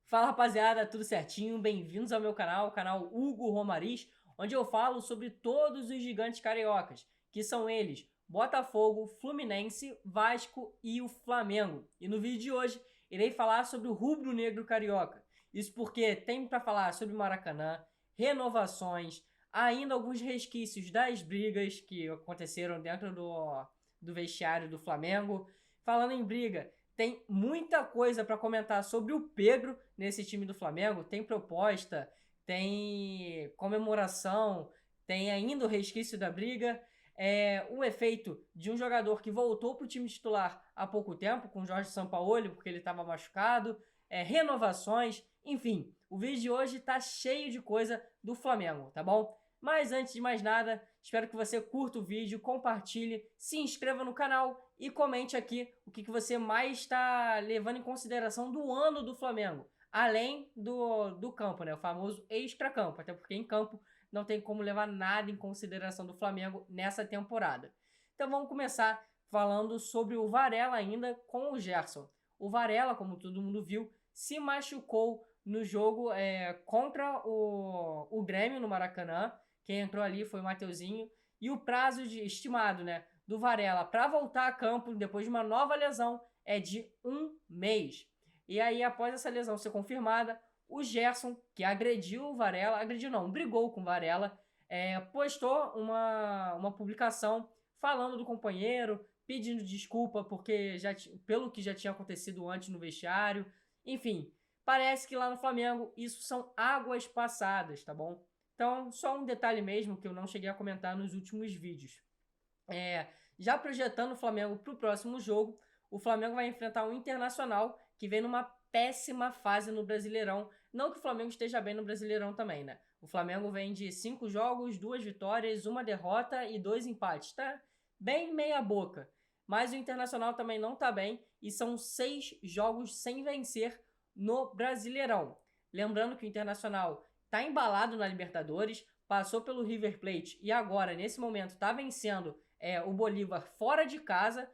Fala rapaziada, tudo certinho? Bem-vindos ao meu canal, o canal Hugo Romariz, onde eu falo sobre todos os gigantes cariocas, que são eles Botafogo, Fluminense, Vasco e o Flamengo. E no vídeo de hoje irei falar sobre o rubro-negro carioca. Isso porque tem para falar sobre o Maracanã, renovações, ainda alguns resquícios das brigas que aconteceram dentro do vestiário do Flamengo. Falando em briga, tem muita coisa para comentar sobre o Pedro nesse time do Flamengo. Tem proposta, tem comemoração, tem ainda o resquício da briga. O efeito de um jogador que voltou para o time titular há pouco tempo, com o Jorge Sampaoli, porque ele estava machucado. Renovações, enfim. O vídeo de hoje está cheio de coisa do Flamengo, tá bom? Mas antes de mais nada, espero que você curta o vídeo, compartilhe, se inscreva no canal e comente aqui o que você mais está levando em consideração do ano do Flamengo. Além do campo, né? O famoso extra-campo. Até porque em campo não tem como levar nada em consideração do Flamengo nessa temporada. Então vamos começar falando sobre o Varela ainda com o Gerson. O Varela, como todo mundo viu, se machucou no jogo contra o Grêmio no Maracanã. Quem entrou ali foi o Mateuzinho. E o prazo estimado, né, do Varela para voltar a campo depois de uma nova lesão é de 1 mês. E aí, após essa lesão ser confirmada, o Gerson, que agrediu o Varela, agrediu não, brigou com o Varela, postou uma publicação falando do companheiro, pedindo desculpa porque pelo que já tinha acontecido antes no vestiário. Enfim, parece que lá no Flamengo isso são águas passadas, tá bom? Então, só um detalhe mesmo que eu não cheguei a comentar nos últimos vídeos. Já projetando o Flamengo para o próximo jogo, o Flamengo vai enfrentar um Internacional que vem numa péssima fase no Brasileirão. Não que o Flamengo esteja bem no Brasileirão também, né? O Flamengo vem de 5 jogos, 2 vitórias, 1 derrota e 2 empates. Tá bem meia boca. Mas o Internacional também não tá bem e são 6 jogos sem vencer no Brasileirão. Lembrando que o Internacional tá embalado na Libertadores, passou pelo River Plate e agora, nesse momento, tá vencendo o Bolívar fora de casa,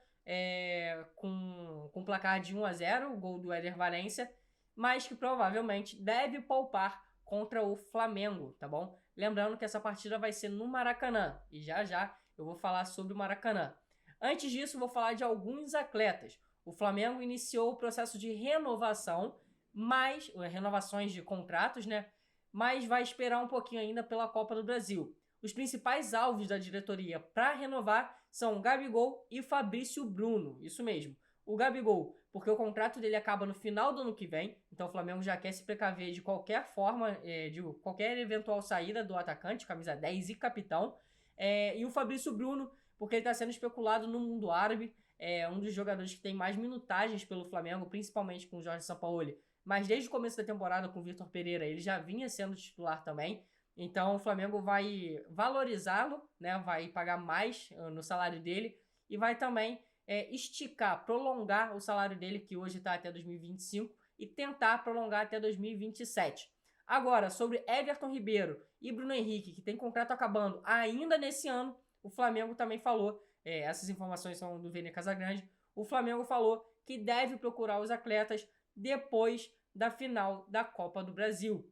com placar de 1-0, o gol do Éder Valencia, mas que provavelmente deve poupar contra o Flamengo, tá bom? Lembrando que essa partida vai ser no Maracanã, e já já eu vou falar sobre o Maracanã. Antes disso, vou falar de alguns atletas. O Flamengo iniciou o processo de renovação, renovações de contratos, né? Mas vai esperar um pouquinho ainda pela Copa do Brasil. Os principais alvos da diretoria para renovar são Gabigol e Fabrício Bruno, isso mesmo. O Gabigol, porque o contrato dele acaba no final do ano que vem, então o Flamengo já quer se precaver de qualquer forma, de qualquer eventual saída do atacante, camisa 10 e capitão. E o Fabrício Bruno, porque ele está sendo especulado no mundo árabe, é um dos jogadores que tem mais minutagens pelo Flamengo, principalmente com o Jorge Sampaoli. Mas desde o começo da temporada com o Vitor Pereira, ele já vinha sendo titular também. Então o Flamengo vai valorizá-lo, né? Vai pagar mais no salário dele e vai também esticar, prolongar o salário dele, que hoje está até 2025, e tentar prolongar até 2027. Agora, sobre Everton Ribeiro e Bruno Henrique, que tem contrato acabando ainda nesse ano, o Flamengo também falou, essas informações são do Vene Casagrande, o Flamengo falou que deve procurar os atletas depois da final da Copa do Brasil,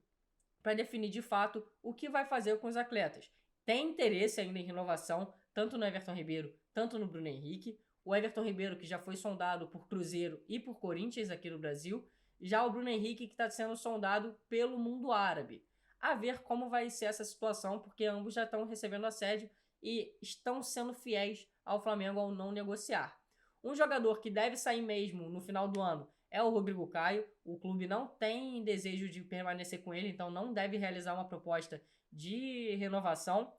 para definir de fato o que vai fazer com os atletas. Tem interesse ainda em renovação, tanto no Everton Ribeiro, tanto no Bruno Henrique. O Everton Ribeiro, que já foi sondado por Cruzeiro e por Corinthians aqui no Brasil. Já o Bruno Henrique, que está sendo sondado pelo mundo árabe. A ver como vai ser essa situação, porque ambos já estão recebendo assédio e estão sendo fiéis ao Flamengo ao não negociar. Um jogador que deve sair mesmo no final do ano é o Rodrigo Caio. O clube não tem desejo de permanecer com ele, então não deve realizar uma proposta de renovação.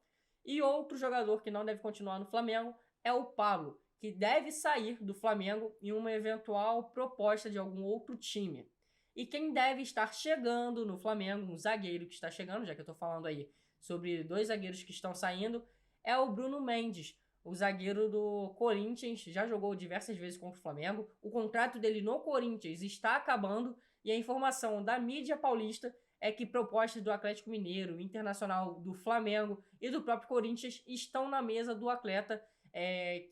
E outro jogador que não deve continuar no Flamengo é o Pablo, que deve sair do Flamengo em uma eventual proposta de algum outro time. E quem deve estar chegando no Flamengo, um zagueiro que está chegando, já que eu estou falando aí sobre 2 zagueiros que estão saindo, é o Bruno Mendes, o zagueiro do Corinthians, já jogou diversas vezes contra o Flamengo. O contrato dele no Corinthians está acabando e a informação da mídia paulista é que propostas do Atlético Mineiro, Internacional, do Flamengo e do próprio Corinthians estão na mesa do atleta,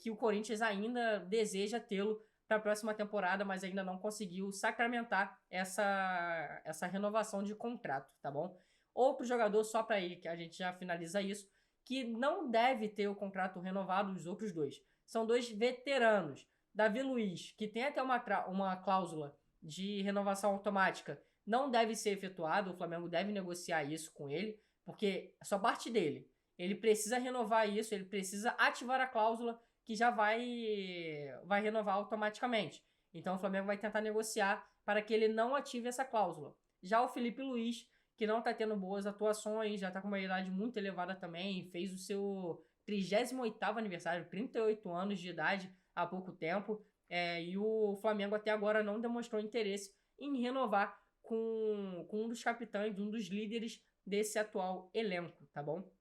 que o Corinthians ainda deseja tê-lo para a próxima temporada, mas ainda não conseguiu sacramentar essa renovação de contrato, tá bom? Outro jogador, só para ir, que a gente já finaliza isso, que não deve ter o contrato renovado, os outros dois. São dois veteranos. Davi Luiz, que tem até uma cláusula de renovação automática, não deve ser efetuado, o Flamengo deve negociar isso com ele, porque só parte dele. Ele precisa renovar isso, ele precisa ativar a cláusula que já vai renovar automaticamente. Então o Flamengo vai tentar negociar para que ele não ative essa cláusula. Já o Felipe Luiz, que não está tendo boas atuações, já está com uma idade muito elevada também, fez o seu 38º aniversário, 38 anos de idade há pouco tempo, e o Flamengo até agora não demonstrou interesse em renovar com um dos capitães, um dos líderes desse atual elenco, tá bom?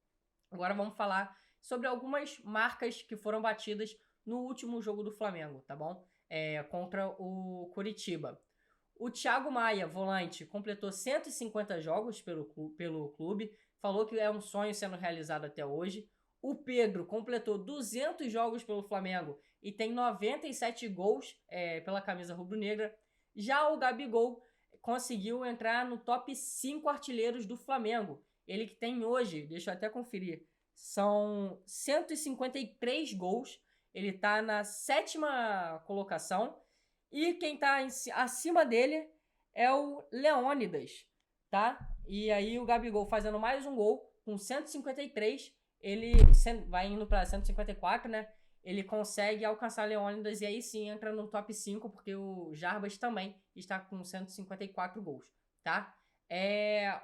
Agora vamos falar sobre algumas marcas que foram batidas no último jogo do Flamengo, tá bom? Contra o Coritiba. O Thiago Maia, volante, completou 150 jogos pelo clube, falou que é um sonho sendo realizado até hoje. O Pedro completou 200 jogos pelo Flamengo e tem 97 gols pela camisa rubro-negra. Já o Gabigol conseguiu entrar no top 5 artilheiros do Flamengo. Ele que tem hoje, deixa eu até conferir, são 153 gols. Ele está na 7ª colocação. E quem está acima dele é o Leônidas, tá? E aí o Gabigol fazendo mais um gol com 153. Ele vai indo para 154, né? Ele consegue alcançar Leônidas e aí sim entra no top 5, porque o Jarbas também está com 154 gols, tá?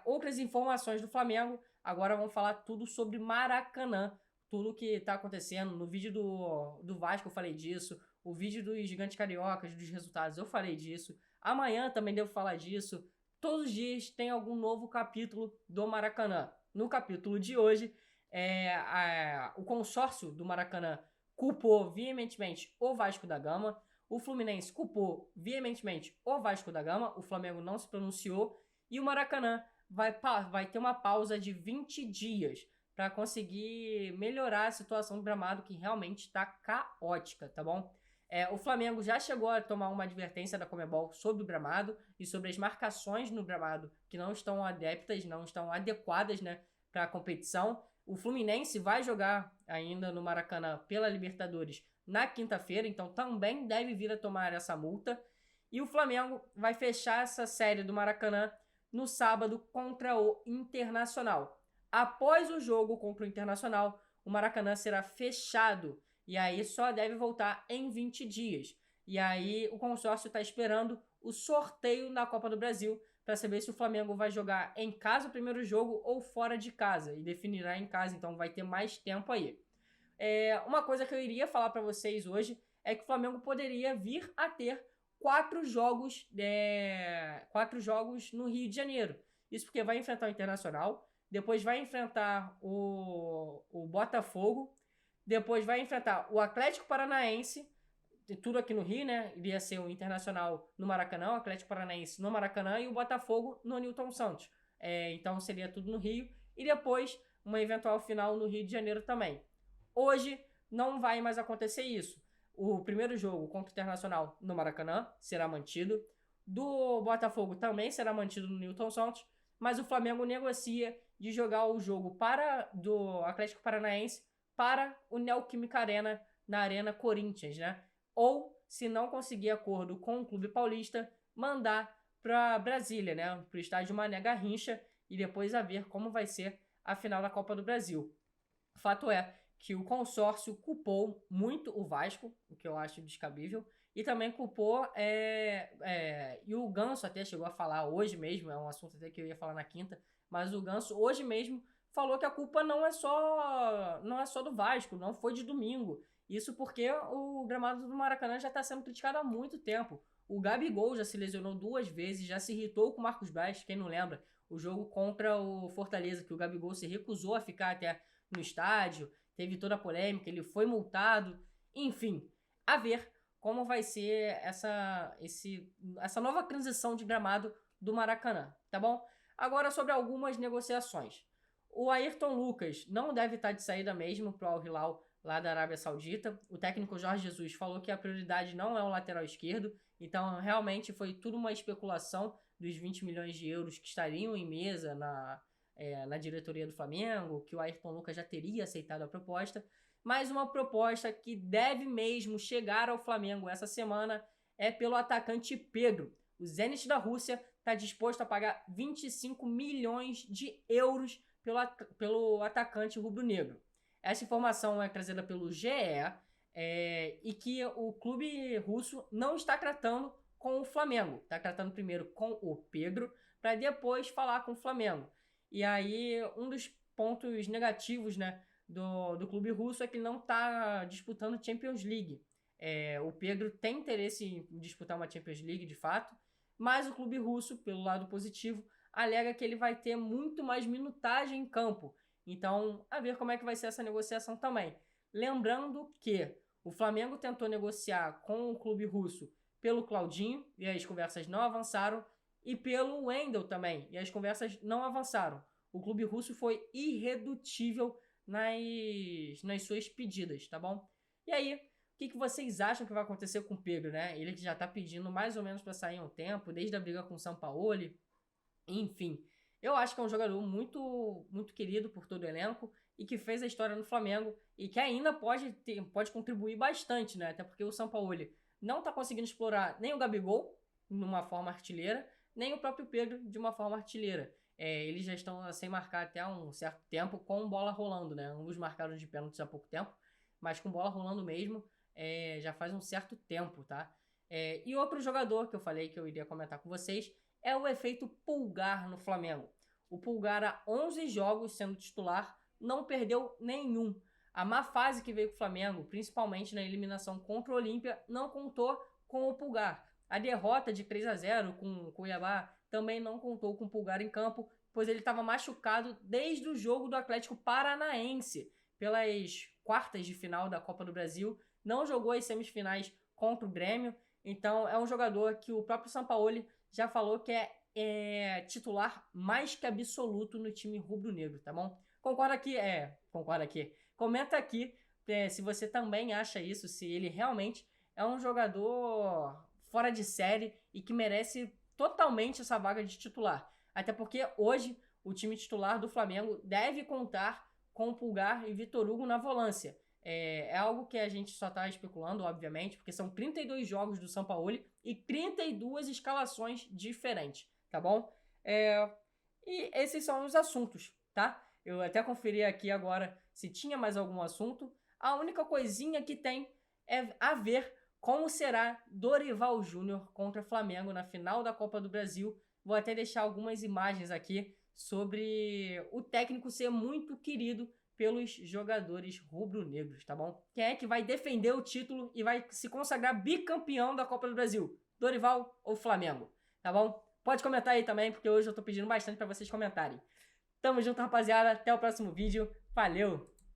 Outras informações do Flamengo, agora vamos falar tudo sobre Maracanã, tudo que está acontecendo. No vídeo do Vasco eu falei disso, o vídeo dos Gigantes Cariocas, dos resultados, eu falei disso. Amanhã também devo falar disso. Todos os dias tem algum novo capítulo do Maracanã. No capítulo de hoje, o consórcio do Maracanã culpou veementemente o Vasco da Gama. O Fluminense culpou veementemente o Vasco da Gama. O Flamengo não se pronunciou. E o Maracanã vai ter uma pausa de 20 dias para conseguir melhorar a situação do gramado, que realmente está caótica, tá bom? O Flamengo já chegou a tomar uma advertência da Conmebol sobre o gramado e sobre as marcações no gramado que não estão adeptas, não estão adequadas, né, para a competição. O Fluminense vai jogar ainda no Maracanã pela Libertadores na quinta-feira, então também deve vir a tomar essa multa. E o Flamengo vai fechar essa série do Maracanã no sábado contra o Internacional. Após o jogo contra o Internacional, o Maracanã será fechado e aí só deve voltar em 20 dias. E aí o consórcio está esperando o sorteio na Copa do Brasil para saber se o Flamengo vai jogar em casa o primeiro jogo ou fora de casa, e definirá em casa, então vai ter mais tempo aí. Uma coisa que eu iria falar para vocês hoje é que o Flamengo poderia vir a ter 4 jogos no Rio de Janeiro. Isso porque vai enfrentar o Internacional, depois vai enfrentar o Botafogo, depois vai enfrentar o Atlético Paranaense, tudo aqui no Rio, né? Iria ser o Internacional no Maracanã, o Atlético Paranaense no Maracanã e o Botafogo no Newton Santos. Então seria tudo no Rio. E depois uma eventual final no Rio de Janeiro também. Hoje não vai mais acontecer isso. O primeiro jogo contra o Internacional no Maracanã será mantido. Do Botafogo também será mantido no Newton Santos. Mas o Flamengo negocia de jogar o jogo do Atlético Paranaense para o Neoquímica Arena, na Arena Corinthians, né? Ou, se não conseguir acordo com o Clube Paulista, mandar para Brasília, né? Para o estádio Mané Garrincha, e depois a ver como vai ser a final da Copa do Brasil. Fato é que o consórcio culpou muito o Vasco, o que eu acho descabível, e também culpou, e o Ganso até chegou a falar hoje mesmo, é um assunto até que eu ia falar na quinta, mas o Ganso hoje mesmo falou que a culpa não é só do Vasco, não foi de domingo. Isso porque o gramado do Maracanã já está sendo criticado há muito tempo. O Gabigol já se lesionou 2 vezes, já se irritou com o Marcos Braz, quem não lembra, o jogo contra o Fortaleza, que o Gabigol se recusou a ficar até no estádio, teve toda a polêmica, ele foi multado, enfim, a ver como vai ser essa nova transição de gramado do Maracanã, tá bom? Agora sobre algumas negociações. O Ayrton Lucas não deve estar de saída mesmo para o Al Hilal lá da Arábia Saudita. O técnico Jorge Jesus falou que a prioridade não é o lateral esquerdo, então realmente foi tudo uma especulação dos 20 milhões de euros que estariam em mesa na diretoria do Flamengo, que o Ayrton Lucas já teria aceitado a proposta, mas uma proposta que deve mesmo chegar ao Flamengo essa semana é pelo atacante Pedro. O Zenit da Rússia está disposto a pagar 25 milhões de euros pelo atacante rubro-negro. Essa informação é trazida pelo GE e que o clube russo não está tratando com o Flamengo. Está tratando primeiro com o Pedro para depois falar com o Flamengo. E aí, um dos pontos negativos, né, do clube russo é que não está disputando Champions League. O Pedro tem interesse em disputar uma Champions League de fato, mas o clube russo, pelo lado positivo, alega que ele vai ter muito mais minutagem em campo. Então, a ver como é que vai ser essa negociação também. Lembrando que o Flamengo tentou negociar com o clube russo pelo Claudinho, e as conversas não avançaram, e pelo Wendel também, e as conversas não avançaram. O clube russo foi irredutível nas suas pedidas, tá bom? E aí, o que vocês acham que vai acontecer com o Pedro, né? Ele que já tá pedindo mais ou menos para sair há um tempo, desde a briga com o Sampaoli. Enfim, eu acho que é um jogador muito, muito querido por todo o elenco e que fez a história no Flamengo e que ainda pode contribuir bastante, né? Até porque o Sampaoli não tá conseguindo explorar nem o Gabigol numa forma artilheira, nem o próprio Pedro de uma forma artilheira. Eles já estão sem marcar até há um certo tempo com bola rolando, né? Ambos marcaram de pênaltis há pouco tempo, mas com bola rolando mesmo já faz um certo tempo, tá? E outro jogador que eu falei que eu iria comentar com vocês é o efeito Pulgar no Flamengo. O Pulgar, há 11 jogos sendo titular, não perdeu nenhum. A má fase que veio com o Flamengo, principalmente na eliminação contra o Olímpia, não contou com o Pulgar. A derrota de 3-0 com o Cuiabá também não contou com o Pulgar em campo, pois ele estava machucado desde o jogo do Atlético Paranaense, pelas quartas de final da Copa do Brasil. Não jogou as semifinais contra o Grêmio, então é um jogador que o próprio Sampaoli já falou que é titular mais que absoluto no time rubro-negro, tá bom? Concorda aqui? Concorda aqui. Comenta aqui se você também acha isso, se ele realmente é um jogador fora de série e que merece totalmente essa vaga de titular. Até porque hoje o time titular do Flamengo deve contar com o Pulgar e Vitor Hugo na volância. É algo que a gente só está especulando, obviamente, porque são 32 jogos do Sampaoli e 32 escalações diferentes, tá bom? E esses são os assuntos, tá? Eu até conferi aqui agora se tinha mais algum assunto. A única coisinha que tem é a ver como será Dorival Júnior contra Flamengo na final da Copa do Brasil. Vou até deixar algumas imagens aqui sobre o técnico ser muito querido pelos jogadores rubro-negros, tá bom? Quem é que vai defender o título e vai se consagrar bicampeão da Copa do Brasil? Dorival ou Flamengo? Tá bom? Pode comentar aí também, porque hoje eu tô pedindo bastante para vocês comentarem. Tamo junto, rapaziada. Até o próximo vídeo. Valeu!